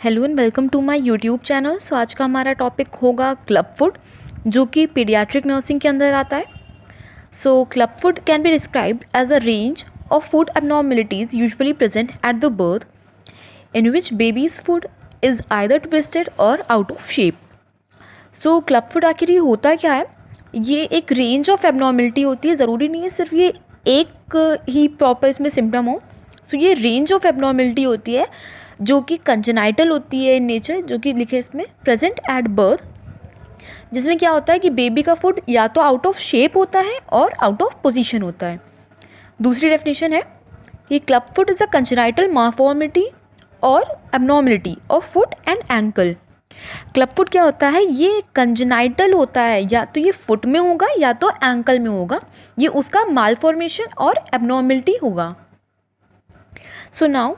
Hello and welcome to my YouTube channel. So आज का हमारा टॉपिक होगा क्लब फुड, जो कि पीडियाट्रिक नर्सिंग के अंदर आता है। So club foot can be described as a range of foot abnormalities usually present at the birth in which babies foot is either twisted और out of shape. So club foot आखिर ये होता क्या है? ये एक रेंज ऑफ एबनॉर्मलिटी होती है, ज़रूरी नहीं है सिर्फ ये एक ही प्रॉपर इसमें सिम्टम हो। सो ये रेंज ऑफ एबनॉर्मलिटी होती है जो कि कंजेनाइटल होती है इन नेचर, जो कि लिखे इसमें प्रेजेंट एट बर्थ, जिसमें क्या होता है कि बेबी का फूड या तो आउट ऑफ शेप होता है और आउट ऑफ पोजीशन होता है। दूसरी डेफिनेशन है कि club foot is a congenital malformity और abnormality of foot and ankle. Club foot क्या होता है? ये कंजेनाइटल होता है, या तो ये फुट में होगा या तो एंकल में होगा, ये उसका मालफॉर्मेशन और एबनॉर्मलिटी होगा। So now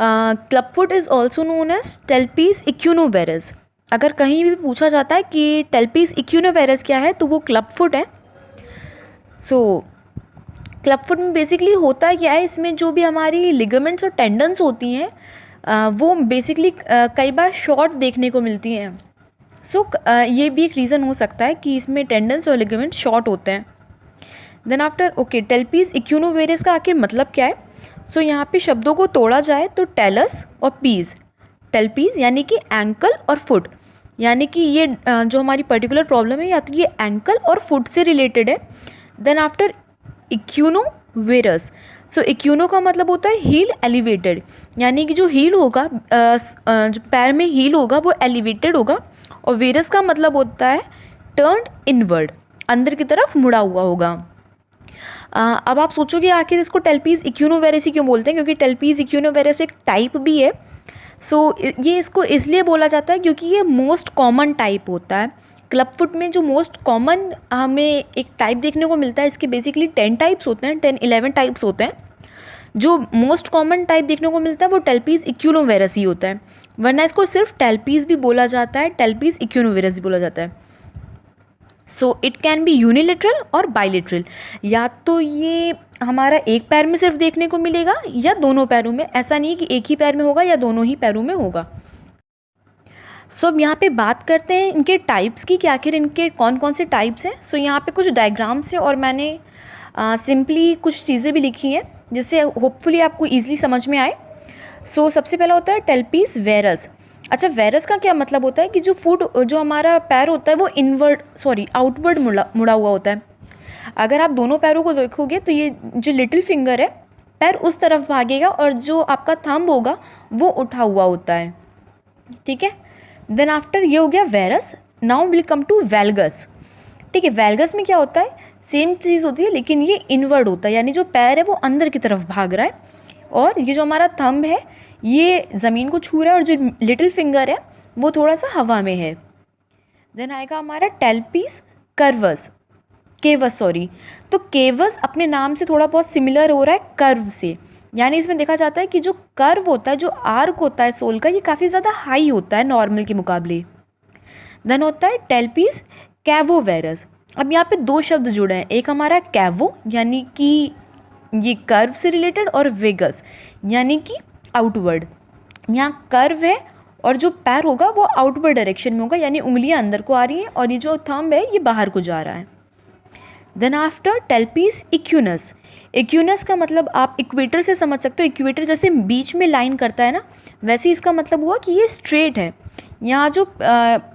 club foot is also known as talipes equinovarus. अगर कहीं भी पूछा जाता है कि टेल्पीज इक्यूनोवेरस क्या है, तो वो क्लब फुट है। सो क्लब फुट में बेसिकली होता क्या है, इसमें जो भी हमारी लिगामेंट्स और टेंडन्स होती हैं वो बेसिकली कई बार शॉर्ट देखने को मिलती हैं। सो ये भी एक रीज़न हो सकता है कि इसमें टेंडन्स और लिगामेंट्स शॉर्ट होते हैं। देन आफ्टर टेल्पीज इक्यूनोवेरस का आखिर मतलब क्या है? सो यहाँ पे शब्दों को तोड़ा जाए तो टेलस और पीज, टेल्पीज यानी कि एंकल और फुट, यानी कि ये जो हमारी पर्टिकुलर प्रॉब्लम है या तो ये एंकल और फुट से रिलेटेड है। देन आफ्टर इक्यूनोवेरस, सो इक्यूनो का मतलब होता है हील एलिवेटेड, यानी कि जो हील होगा जो पैर में हील होगा वो एलिवेटेड होगा, और वेरस का मतलब होता है टर्न्ड इनवर्ड, अंदर की तरफ मुड़ा हुआ होगा। अब आप सोचोगे आखिर इसको टेल्पीज इक्यूनोवेरस ही क्यों बोलते हैं, क्योंकि टेल्पीज इक्यूनोवेरस एक टाइप भी है। सो ये इसको इसलिए बोला जाता है क्योंकि ये मोस्ट कॉमन टाइप होता है। क्लब फुट में जो मोस्ट कॉमन हमें एक टाइप देखने को मिलता है, इसके बेसिकली 10 टाइप्स होते हैं, 10-11 टाइप्स होते हैं। जो मोस्ट कॉमन टाइप देखने को मिलता है वो टेल्पीज इक्यूनोवेरस ही होता है, वरना इसको सिर्फ टेल्पीज भी बोला जाता है, टेल्पीज इक्यूनोवेरस भी बोला जाता है। So it can be unilateral और बाइलेटरल, या तो ये हमारा एक पैर में सिर्फ देखने को मिलेगा या दोनों पैरों में। ऐसा नहीं कि एक ही पैर में होगा या दोनों ही पैरों में होगा। सो अब यहाँ पे बात करते हैं इनके टाइप्स की, कि आखिर इनके कौन कौन से टाइप्स हैं। सो यहाँ पे कुछ डायग्राम्स हैं और मैंने सिंपली कुछ चीज़ें भी लिखी हैं जिससे होपफुली आपको ईजिली समझ में आए। सो सबसे पहला होता है टेल्पीज वेरस। अच्छा, वेरस का क्या मतलब होता है कि जो हमारा पैर होता है वो आउटवर्ड मुड़ा हुआ होता है। अगर आप दोनों पैरों को देखोगे तो ये जो लिटिल फिंगर है पैर उस तरफ भागेगा और जो आपका थंब होगा वो उठा हुआ होता है, ठीक है। देन आफ्टर ये हो गया varus. Now will come to valgus, ठीक है। वेल्गस में क्या होता है? सेम चीज़ होती है लेकिन ये इनवर्ड होता है, यानी जो पैर है वो अंदर की तरफ भाग रहा है और ये जो हमारा थंब है ये ज़मीन को छू रहा है और जो लिटिल फिंगर है वो थोड़ा सा हवा में है। देन आएगा हमारा टेल्पीज केवस। तो केवस अपने नाम से थोड़ा बहुत सिमिलर हो रहा है कर्व से, यानी इसमें देखा जाता है कि जो कर्व होता है, जो आर्क होता है सोल का, ये काफ़ी ज़्यादा हाई होता है नॉर्मल के मुकाबले। देन होता है टेल्पीज कैवोवेरस। अब यहाँ पे दो शब्द जुड़े हैं, एक हमारा कैवो यानी कि ये कर्व से रिलेटेड, और वेगस यानी कि आउटवर्ड। यहाँ कर्व है और जो पैर होगा वो आउटवर्ड डायरेक्शन में होगा, यानी उंगलियां अंदर को आ रही हैं और ये जो थंब है ये बाहर को जा रहा है। Then after टेल्पीज इक्यूनस। इक्यूनस का मतलब आप इक्वेटर से समझ सकते हो, इक्वेटर जैसे बीच में लाइन करता है ना, वैसे इसका मतलब हुआ कि ये स्ट्रेट है। यहाँ जो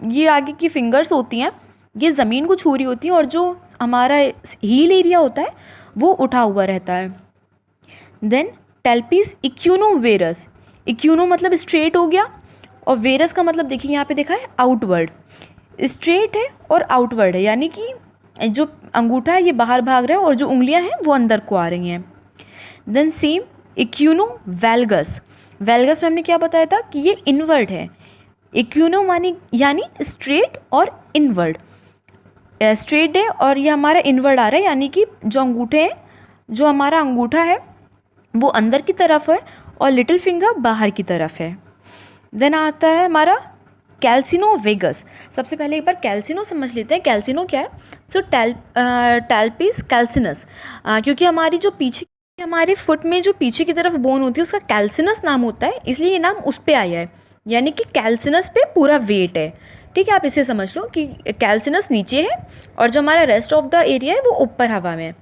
ये आगे की फिंगर्स होती हैं ये ज़मीन को छू रही होती हैं और जो हमारा हील एरिया होता है वो उठा हुआ रहता है। देन टेल्पीज इक्यूनोवेरस। इक्यूनो मतलब स्ट्रेट हो गया, और वेरस का मतलब देखिए यहाँ पे देखा है आउटवर्ड। स्ट्रेट है और आउटवर्ड है, यानी कि जो अंगूठा है ये बाहर भाग रहा है और जो उंगलियां हैं वो अंदर को आ रही हैं। Then same इक्यूनो वेल्गस। वेल्गस में हमने क्या बताया था कि ये इनवर्ड है। इक्यूनो यानी स्ट्रेट और इनवर्ड। स्ट्रेट है और ये हमारा इनवर्ड आ रहा है, यानी कि जो अंगूठे हैं, जो हमारा अंगूठा है वो अंदर की तरफ है और लिटिल फिंगर बाहर की तरफ है। देन आता है हमारा कैल्सिनोवेगस। सबसे पहले एक बार कैल्सिनो समझ लेते हैं, कैल्सिनो क्या है। सो टेल्पीज कैल्सिनस, क्योंकि हमारी जो पीछे हमारे फुट में जो पीछे की तरफ बोन होती है उसका कैल्सिनस नाम होता है, इसलिए ये नाम उस पर आया है। यानी कि कैल्सिनस पे पूरा वेट है, ठीक है। आप इसे समझ लो कि कैल्सिनस नीचे है और जो हमारा रेस्ट ऑफ द एरिया है वो ऊपर हवा में है।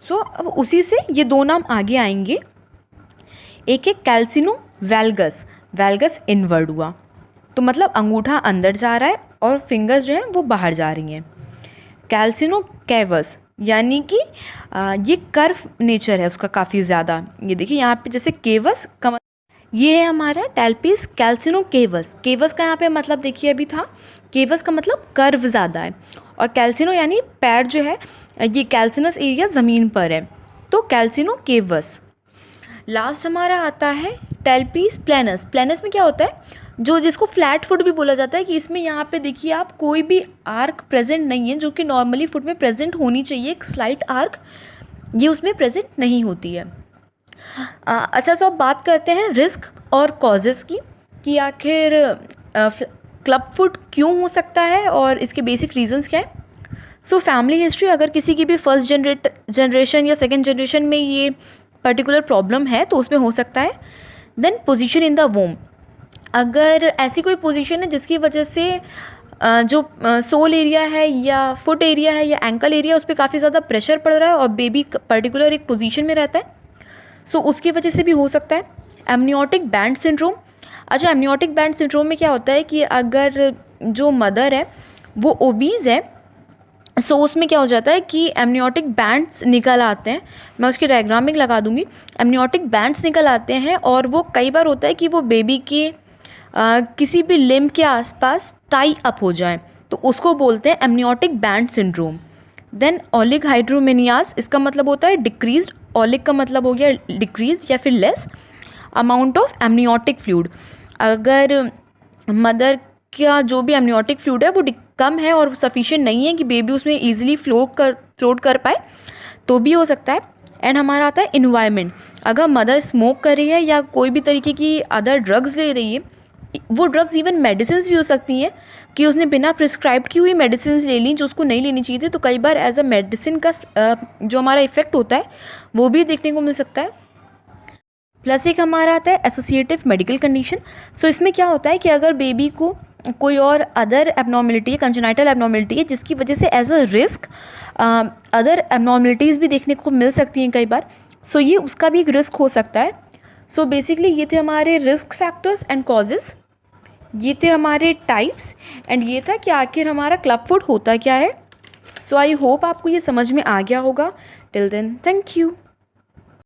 सो अब उसी से ये दो नाम आगे आएंगे। एक है कैल्सिनो वैल्गस, वैल्गस इनवर्ड हुआ, तो मतलब अंगूठा अंदर जा रहा है और फिंगर्स जो हैं वो बाहर जा रही हैं। कैल्सिनो कैवस, यानी कि ये कर्व नेचर है उसका काफ़ी ज़्यादा। ये देखिए यहाँ पे जैसे केवस का ये है हमारा टेल्पिस कैल्सिनो केवस। केवस का यहाँ पे मतलब देखिए अभी था, केवस का मतलब कर्व ज़्यादा है, और कैल्सिनो यानी पैर जो है, ये कैल्सिनस एरिया ज़मीन पर है, तो कैल्सिनो केवस। लास्ट हमारा आता है टेल्पिस प्लेनस। प्लेनस में क्या होता है, जो जिसको फ्लैट फुट भी बोला जाता है, कि इसमें यहाँ पे देखिए आप कोई भी आर्क प्रेजेंट नहीं है, जो कि नॉर्मली फुट में प्रेजेंट होनी चाहिए, एक स्लाइट आर्क, ये उसमें प्रेजेंट नहीं होती है। अच्छा, तो अब बात करते हैं रिस्क और कॉजेज़ की, कि आखिर क्लब फुट क्यों हो सकता है और इसके बेसिक रीजंस क्या है। सो फैमिली हिस्ट्री, अगर किसी की भी फर्स्ट जनरेशन या सेकेंड जनरेशन में ये पर्टिकुलर प्रॉब्लम है तो उसमें हो सकता है। Then position in the womb, अगर ऐसी कोई पोजीशन है जिसकी वजह से जो सोल एरिया है या फुट एरिया है या एंकल एरिया, उस पर काफ़ी ज़्यादा प्रेशर पड़ रहा है और बेबी पर्टिकुलर एक पोजीशन में रहता है, सो उसकी वजह से भी हो सकता है। एमनियोटिक बैंड सिंड्रोम, अच्छा एमनियोटिक बैंड सिंड्रोम में क्या होता है कि अगर जो मदर है वो ओबीज़ है, सो उसमें क्या हो जाता है कि एमनियोटिक बैंड्स निकल आते हैं, मैं उसकी डायग्रामिंग लगा दूंगी। एमनियोटिक बैंड्स निकल आते हैं और वो कई बार होता है कि वो बेबी के किसी भी लिम्ब के आसपास टाई अप हो जाए, तो उसको बोलते हैं एमनियोटिक बैंड सिंड्रोम। देन ऑलिग हाइड्रोमेनियास, इसका मतलब होता है डिक्रीज्ड, ऑलिग का मतलब हो गया डिक्रीज या फिर less amount of amniotic fluid. अगर मदर का जो भी एमनियोटिक फ्लूइड है वो कम है और सफिशिएंट नहीं है कि बेबी उसमें ईजिली फ्लोट कर पाए, तो भी हो सकता है। एंड हमारा आता है इन्वायरमेंट, अगर मदर स्मोक कर रही है या कोई भी तरीके की अदर ड्रग्स ले रही है, वो ड्रग्स इवन मेडिसिन भी हो सकती हैं कि उसने बिना प्रिस्क्राइब की हुई मेडिसिन ले ली जो उसको नहीं लेनी चाहिए थी, तो कई बार एज अ मेडिसिन का जो हमारा इफेक्ट होता है वो भी देखने को मिल सकता है। प्लस एक हमारा आता है एसोसिएटिव मेडिकल कंडीशन। सो इसमें क्या होता है कि अगर बेबी को कोई और अदर एबनॉर्मलिटी है, कंजेनाइटल एबनॉर्मलिटी है, जिसकी वजह से as a risk other abnormalities भी देखने को मिल सकती हैं कई बार, सो ये उसका भी एक रिस्क हो सकता है। सो बेसिकली ये थे हमारे रिस्क फैक्टर्स एंड कॉजेज़, ये थे हमारे टाइप्स, एंड ये था कि आखिर हमारा क्लब फुट होता क्या है। सो आई होप आपको ये समझ में आ गया होगा। Till then thank you.